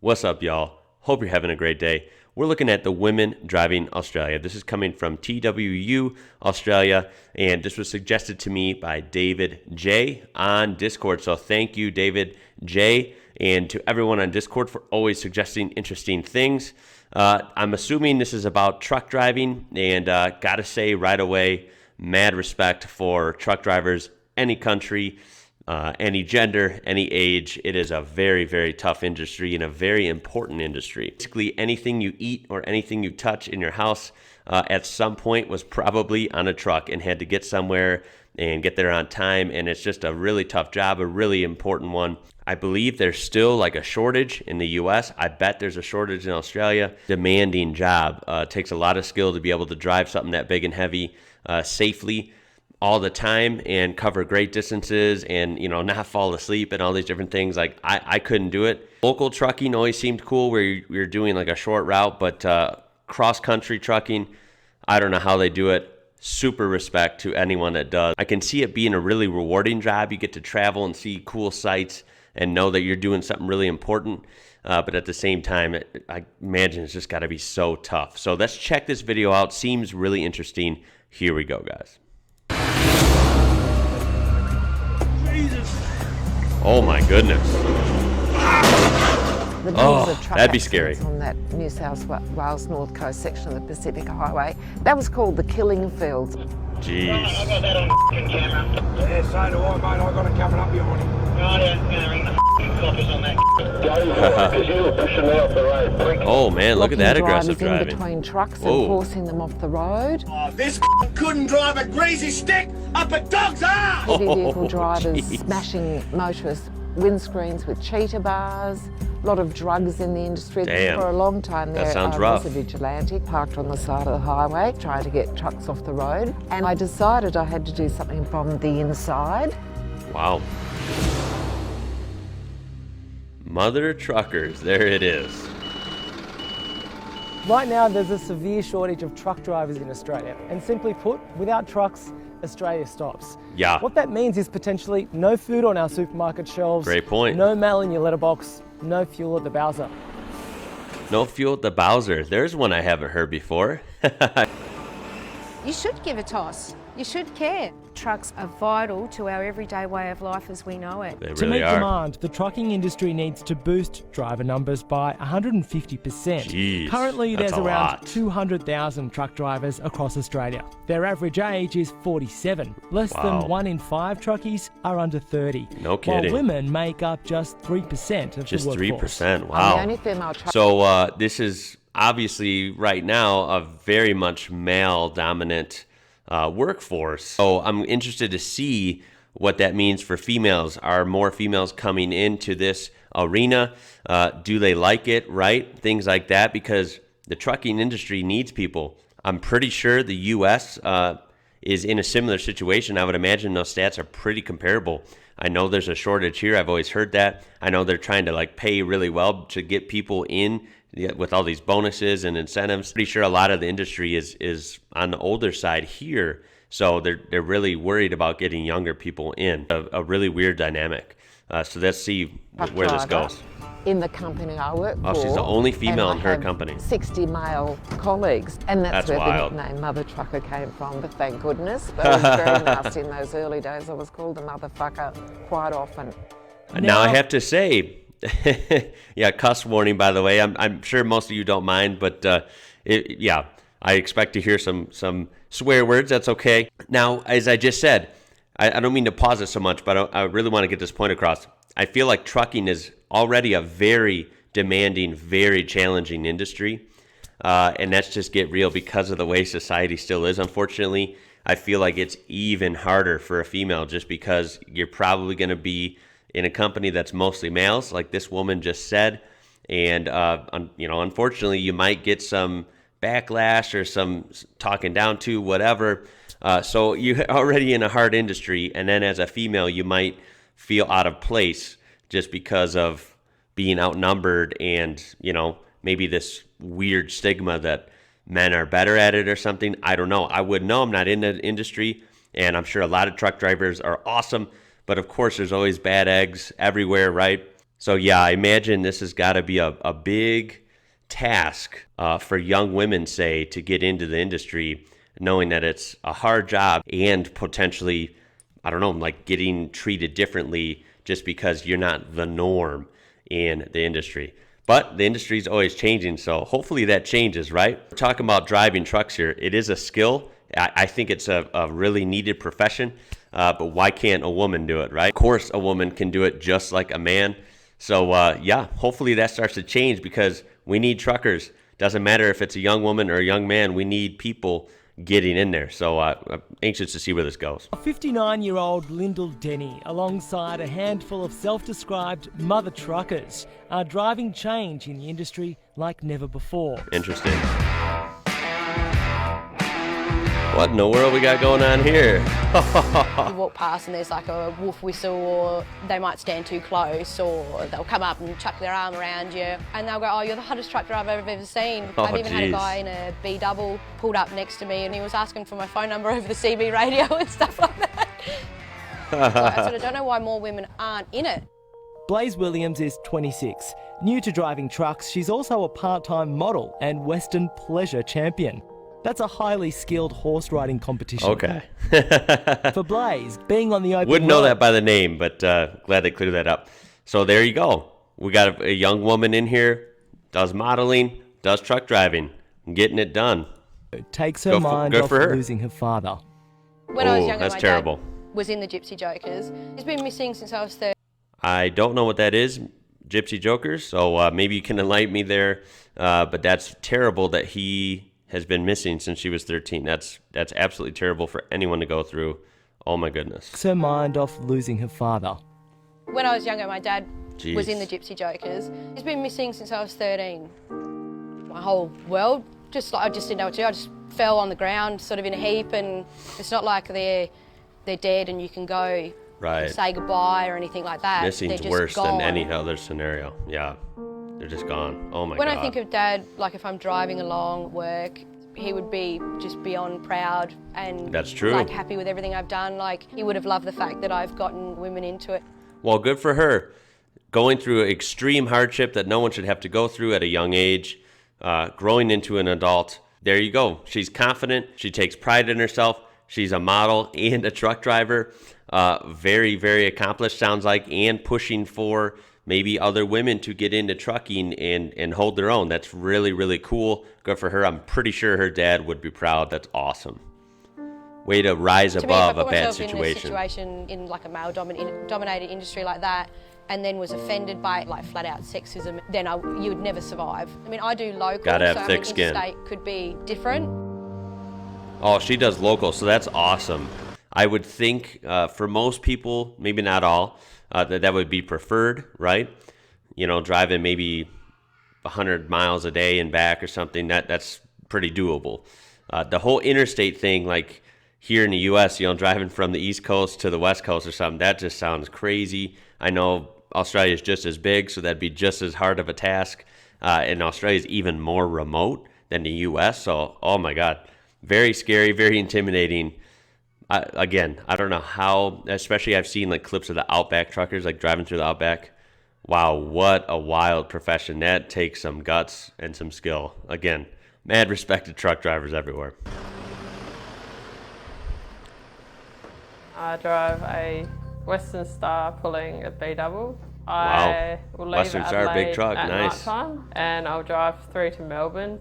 What's up, y'all? Hope you're having a great day. We're looking at the Women Driving Australia. This is coming from TWU Australia, and this was suggested to me by David J on Discord. So thank you, David J, and to everyone on Discord for always suggesting interesting things. I'm assuming this is about truck driving, and gotta say right away, mad respect for truck drivers, any country, any gender, any age. It is a very, very tough industry and a very important industry. Basically, anything you eat or anything you touch in your house at some point was probably on a truck and had to get somewhere and get there on time. And it's just a really tough job, a really important one. I believe there's still like a shortage in the US. I bet there's a shortage in Australia. Demanding job. Takes a lot of skill to be able to drive something that big and heavy safely all the time and cover great distances and, not fall asleep and all these different things. Like I couldn't do it. Local trucking always seemed cool where you're doing like a short route, but cross-country trucking, I don't know how they do it. Super respect to anyone that does. I can see it being a really rewarding job. You get to travel and see cool sights and know that you're doing something really important. But at the same time, I imagine it's just got to be so tough. So let's check this video out. Seems really interesting. Here we go, guys. Oh my goodness. Oh, that'd be scary. On that New South Wales North Coast section of the Pacific Highway, that was called the Killing Fields. Jeez. I got that on camera. Yeah, so do I, mate. I got it coming up behind him. Oh, yeah, gonna ring the coppers on that. Because you were pushing me off the road. Oh man, look at that aggressive driving. driving. In between trucks Whoa. and forcing them off the road. Oh, this couldn't drive a greasy stick up a dog's ass! Heavy vehicle Oh, drivers geez. smashing motorists' windscreens with cheetah bars. A lot of drugs in the industry. Damn. For a long time That there, sounds I rough. was a vigilante parked on the side of the highway trying to get trucks off the road. And I decided I had to do something from the inside. Wow. Mother truckers, there it is. Right now, there's a severe shortage of truck drivers in Australia. And simply put, without trucks, Australia stops. Yeah. What that means is potentially no food on our supermarket shelves. Great point. No mail in your letterbox. No fuel at the Bowser. No fuel at the Bowser. There's one I haven't heard before. You should give a toss. You should care. Trucks are vital to our everyday way of life as we know it. They To really meet are. demand, the trucking industry needs to boost driver numbers by 150%. Jeez, Currently, that's there's a around lot. 200,000 truck drivers across Australia. Their average age is 47. Less Wow. than 1 in 5 truckies are under 30. No kidding. While women make up just 3% of Just the workforce. 3%. I'm the Wow. only female truck. So this is obviously right now a very much male-dominant workforce. So I'm interested to see what that means for females. Are more females coming into this arena? Do they like it, right? Things like that, because the trucking industry needs people. I'm pretty sure the U.S. Is in a similar situation. I would imagine those stats are pretty comparable. I know there's a shortage here. I've always heard that. I know they're trying to pay really well to get people in with all these bonuses and incentives. Pretty sure a lot of the industry is on the older side here. So they're really worried about getting younger people in. A really weird dynamic. So let's see where this driver goes. In the company I work for. Oh, she's the only female and in I her have company. 60 male colleagues, and that's That's where wild. the nickname Mother Trucker came from, but thank goodness. But it was very nasty in those early days. I was called a motherfucker quite often. Now I have to say, yeah, cuss warning, by the way. I'm sure most of you don't mind, but yeah, I expect to hear some swear words. That's okay. Now, as I just said, I don't mean to pause it so much, but I really want to get this point across. I feel like trucking is already a very demanding, very challenging industry. And that's just get real because of the way society still is. Unfortunately, I feel like it's even harder for a female just because you're probably going to be in a company that's mostly males, like this woman just said. And, unfortunately, you might get some backlash or some talking down to, whatever. So you're already in a hard industry. And then as a female, you might feel out of place just because of being outnumbered and, maybe this weird stigma that men are better at it or something. I don't know. I wouldn't know. I'm not in the industry, and I'm sure a lot of truck drivers are awesome, but of course there's always bad eggs everywhere, right? So yeah, I imagine this has got to be a big task for young women, say, to get into the industry, knowing that it's a hard job and potentially, I don't know, like getting treated differently just because you're not the norm in the industry. But the industry is always changing, so hopefully that changes, right? We're talking about driving trucks here. It is a skill. I think it's a really needed profession, but why can't a woman do it, right? Of course, a woman can do it just like a man. So yeah, hopefully that starts to change because we need truckers. Doesn't matter if it's a young woman or a young man, we need people getting in there. So I'm anxious to see where this goes. 59-year-old Lyndall Denny, alongside a handful of self-described mother truckers, are driving change in the industry like never before. Interesting. What in the world we got going on here? You walk past and there's like a wolf whistle, or they might stand too close, or they'll come up and chuck their arm around you and they'll go, oh, you're the hottest truck driver I've ever seen. I've even had a guy in a B double pulled up next to me and he was asking for my phone number over the CB radio and stuff like that. So I sort of don't know why more women aren't in it. Blaze Williams is 26. New to driving trucks, she's also a part-time model and Western pleasure champion. That's a highly skilled horse riding competition. Okay. For Blaze, being on the open Wouldn't know road, that by the name, but glad they cleared that up. So there you go. We got a young woman in here, does modeling, does truck driving, getting it done. takes her mind off her. losing her father. When I was younger, that's my terrible. dad was in the Gypsy Jokers. He's been missing since I was 13. I don't know what that is, Gypsy Jokers, so maybe you can enlighten me there. But that's terrible that he has been missing since she was 13. That's absolutely terrible for anyone to go through. Oh my goodness. Takes her mind off losing her father. When I was younger, my dad Jeez. was in the Gypsy Jokers. He's been missing since I was 13. My whole world, I just didn't know what to do. I just fell on the ground, sort of in a heap, and it's not like they're dead and you can go Right. say goodbye or anything like that. Missing's They're just worse gone. than any other scenario. Yeah, they're just gone. Oh my When God. I think of Dad, like if I'm driving along at work, he would be just beyond proud and That's true. like happy with everything I've done. Like he would have loved the fact that I've gotten women into it. Well, good for her. Going through extreme hardship that no one should have to go through at a young age, growing into an adult. There you go. She's confident. She takes pride in herself. She's a model and a truck driver. Very, very accomplished, sounds like, and pushing for maybe other women to get into trucking and hold their own. That's really, really cool. Good for her. I'm pretty sure her dad would be proud. That's awesome. Way to rise To me, if above I a put bad myself in a situation. situation in like a male-dominated industry like that, and then was offended by like flat-out sexism, then you would never survive. I mean, I do local, Gotta have so thick skin. interstate could be different. Oh, she does local, so that's awesome. I would think for most people, maybe not all, that would be preferred, right? You know, driving maybe 100 miles a day and back or something, that's pretty doable. The whole interstate thing, like here in the U.S., driving from the East Coast to the West Coast or something, that just sounds crazy. I know Australia is just as big, so that'd be just as hard of a task. And Australia is even more remote than the U.S., so, oh my God. Very scary, very intimidating. Again, I don't know how, especially I've seen like clips of the Outback truckers, like driving through the Outback. Wow, what a wild profession. That takes some guts and some skill. Again, mad respect to truck drivers everywhere. I drive a Western Star pulling a B double. I will leave Western at Star, big Adelaide truck, at nice. nighttime, and I'll drive through to Melbourne.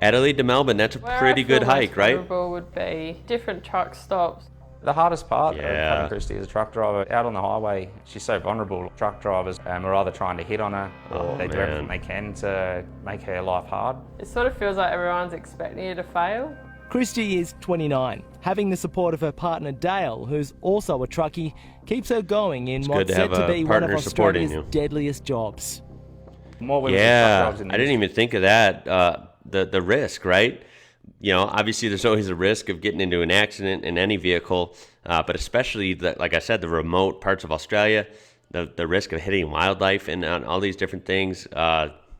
Adelaide to Melbourne, that's a Where pretty I feel good most hike, right? vulnerable would be different truck stops. The hardest part of Yeah. having Christy as a truck driver, out on the highway, she's so vulnerable. Truck drivers are either trying to hit on her or Oh, they do man. everything they can to make her life hard. It sort of feels like everyone's expecting you to fail. Christy is 29. Having the support of her partner Dale, who's also a truckie, keeps her going in good what's to said have to a be one of partner supporting Australia's you. deadliest jobs. More women truck Yeah, drivers in the I didn't industry. even think of that. The risk, right? Obviously there's always a risk of getting into an accident in any vehicle, but especially, like I said, the remote parts of Australia, the risk of hitting wildlife and all these different things.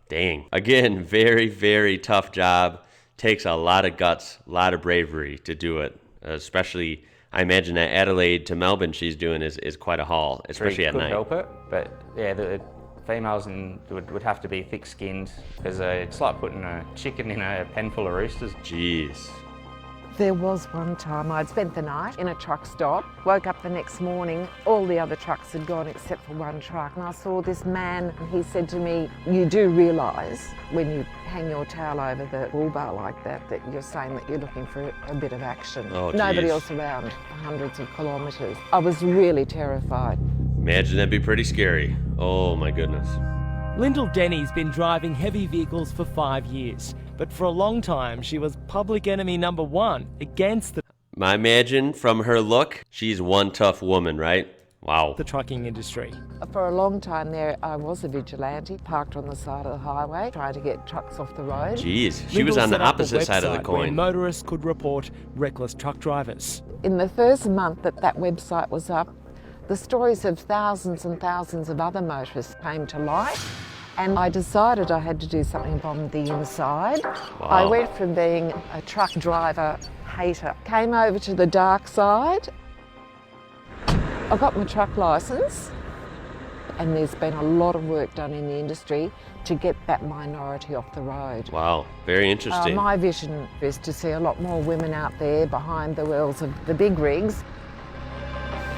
Dang. Again, very, very tough job. Takes a lot of guts, a lot of bravery to do it. Especially, I imagine that Adelaide to Melbourne she's doing is quite a haul, especially at Couldn't night. help it, but yeah, Females would have to be thick-skinned because it's like putting a chicken in a pen full of roosters. Jeez. There was one time I'd spent the night in a truck stop, woke up the next morning, all the other trucks had gone except for one truck, and I saw this man and he said to me, you do realise when you hang your towel over the bull bar like that you're saying that you're looking for a bit of action. Oh, nobody geez. else around for hundreds of kilometres. I was really terrified. Imagine that'd be pretty scary. Oh my goodness. Lyndall Denny's been driving heavy vehicles for 5 years, but for a long time she was public enemy number one against I imagine from her look, she's one tough woman, right? Wow. the trucking industry. For a long time there, I was a vigilante, parked on the side of the highway, trying to get trucks off the road. Jeez, she was Lyndall on the set up a opposite side of the website where coin. motorists could report reckless truck drivers. In the first month that website was up, the stories of thousands and thousands of other motorists came to light, and I decided I had to do something from the inside. Wow. I went from being a truck driver hater, came over to the dark side. I got my truck licence, and there's been a lot of work done in the industry to get that minority off the road. Wow, very interesting. My vision is to see a lot more women out there behind the wheels of the big rigs.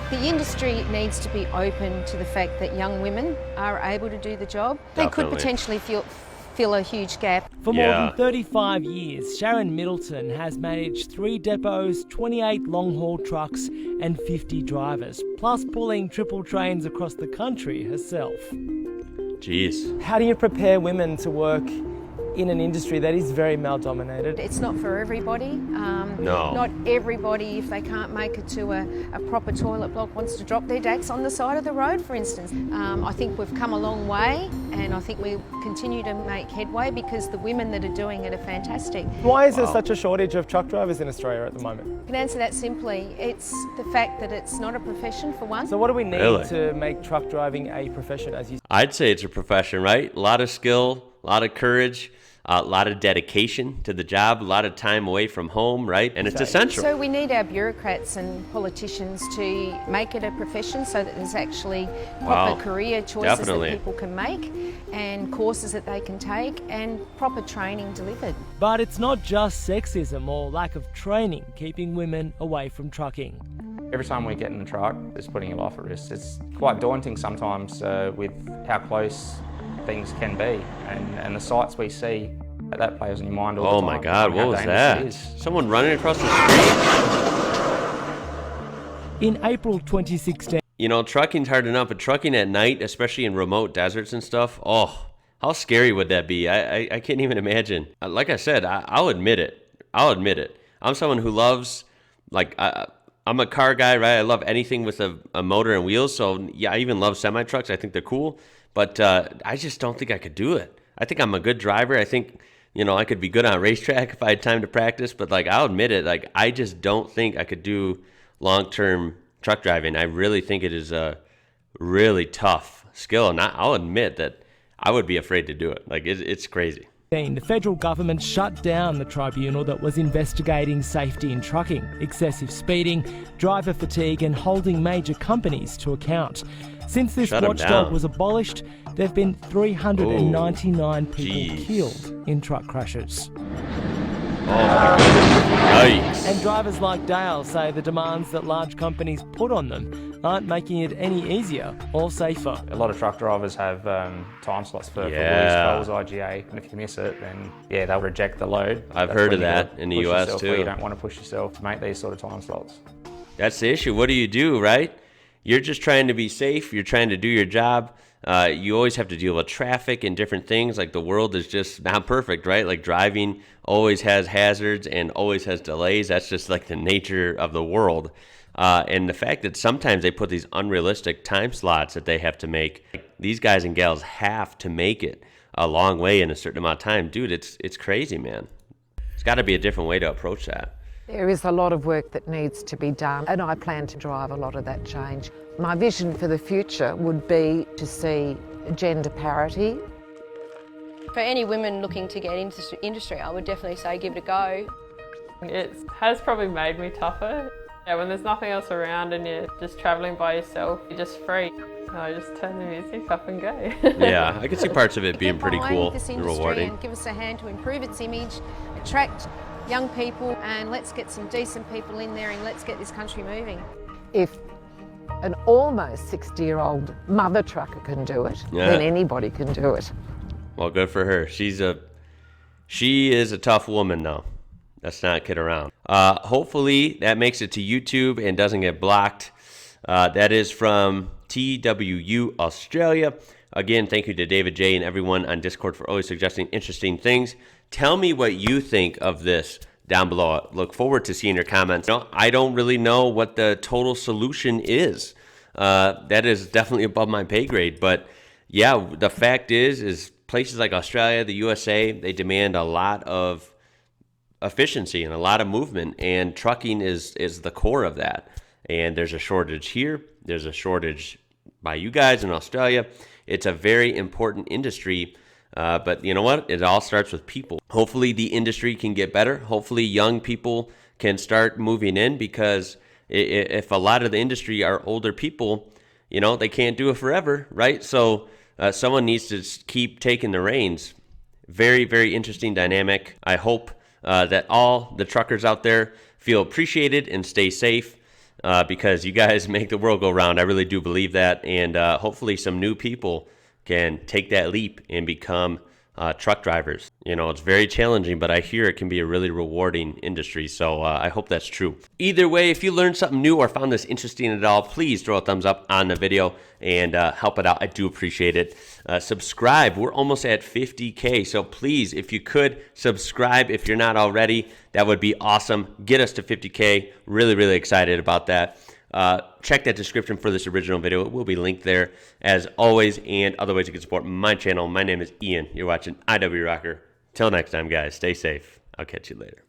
The industry needs to be open to the fact that young women are able to do the job. They could Definitely. potentially fill a huge gap. For more than 35 years, Sharon Middleton has managed 3 depots, 28 long-haul trucks and 50 drivers, plus pulling triple trains across the country herself. Jeez. How do you prepare women to work in an industry that is very male-dominated? It's not for everybody. No. Not everybody, if they can't make it to a proper toilet block, wants to drop their dacks on the side of the road, for instance. I think we've come a long way, and I think we'll continue to make headway because the women that are doing it are fantastic. Why is there such a shortage of truck drivers in Australia at the moment? I can answer that simply. It's the fact that it's not a profession, for one. So what do we need Really? to make truck driving a profession, as you I'd say it's a profession, right? A lot of skill, a lot of courage, a lot of dedication to the job, a lot of time away from home, right? And it's essential. So we need our bureaucrats and politicians to make it a profession so that there's actually proper Wow. career choices Definitely. that people can make and courses that they can take and proper training delivered. But it's not just sexism or lack of training keeping women away from trucking. Every time we get in the truck, it's putting your life at risk. It's quite daunting sometimes with how close things can be and the sights we see. That plays on your mind all the Oh time. my God, on what how was dangerous that? it is. Someone running across the street? In April 2016, You know, trucking's hard enough, but trucking at night, especially in remote deserts and stuff, oh, how scary would that be? I can't even imagine. Like I said, I'll admit it. I'm someone who loves, like, I'm a car guy, right? I love anything with a motor and wheels, so yeah, I even love semi-trucks. I think they're cool, but I just don't think I could do it. I think I'm a good driver. I think, you know, I could be good on a racetrack if I had time to practice, but, like, I'll admit it, like, I just don't think I could do long-term truck driving. I really think it is a really tough skill, and I'll admit that I would be afraid to do it. Like, it's crazy. the federal government shut down the tribunal that was investigating safety in trucking, excessive speeding, driver fatigue and holding major companies to account. Since this Shut 'em watchdog down. was abolished, there have been 399 people Jeez. killed in truck crashes. Oh my goodness. Yikes. And drivers like Dale say the demands that large companies put on them aren't making it any easier or safer. A lot of truck drivers have time slots for Yeah. Willis, Coles, IGA, and if you miss it, then yeah, they'll reject the load. I've That's heard when of you that gotta in the push US yourself where too. You don't want to push yourself to make these sort of time slots. That's the issue. What do you do, right? You're just trying to be safe. You're trying to do your job. You always have to deal with traffic and different things. Like, the world is just not perfect, right? Like, driving always has hazards and always has delays. That's just like the nature of the world. And the fact that sometimes they put these unrealistic time slots that they have to make. These guys and gals have to make it a long way in a certain amount of time. Dude, it's crazy, man. There's got to be a different way to approach that. There is a lot of work that needs to be done, and I plan to drive a lot of that change. My vision for the future would be to see gender parity. For any women looking to get into the industry, I would definitely say give it a go. It has probably made me tougher. Yeah, when there's nothing else around and you're just travelling by yourself, you're just free. I just turn the music up and go. Yeah, I can see parts of it being pretty cool this and industry rewarding. and give us a hand to improve its image, attract young people, and let's get some decent people in there and let's get this country moving. If an almost 60-year-old mother trucker can do it, then anybody can do it. Well, good for her. She is a tough woman, though. Let's not kid around. Hopefully that makes it to YouTube and doesn't get blocked. That is from TWU Australia. Again, thank you to David J and everyone on Discord for always suggesting interesting things. Tell me what you think of this down below. I look forward to seeing your comments. I don't really know what the total solution is. That is definitely above my pay grade. But yeah, the fact is places like Australia, the USA, they demand a lot of efficiency and a lot of movement, and trucking is the core of that. And there's a shortage here. There's a shortage by you guys in Australia. It's a very important industry, but you know what? It all starts with people. Hopefully the industry can get better. Hopefully young people can start moving in, because if a lot of the industry are older people, you know, they can't do it forever, right? So someone needs to keep taking the reins. Very, very interesting dynamic. I hope that all the truckers out there feel appreciated and stay safe, because you guys make the world go round. I really do believe that. And hopefully some new people can take that leap and become truck drivers. You know, it's very challenging, but I hear it can be a really rewarding industry. So I hope that's true. Either way, if you learned something new or found this interesting at all, please throw a thumbs up on the video and help it out. I do appreciate it. Subscribe. We're almost at 50K. So please, if you could subscribe if you're not already, that would be awesome. Get us to 50K. Really, really excited about that. Check that description for this original video. It will be linked there as always, and other ways you can support my channel. My name is Ian. You're watching IWrocker. Till next time, guys, stay safe. I'll catch you later.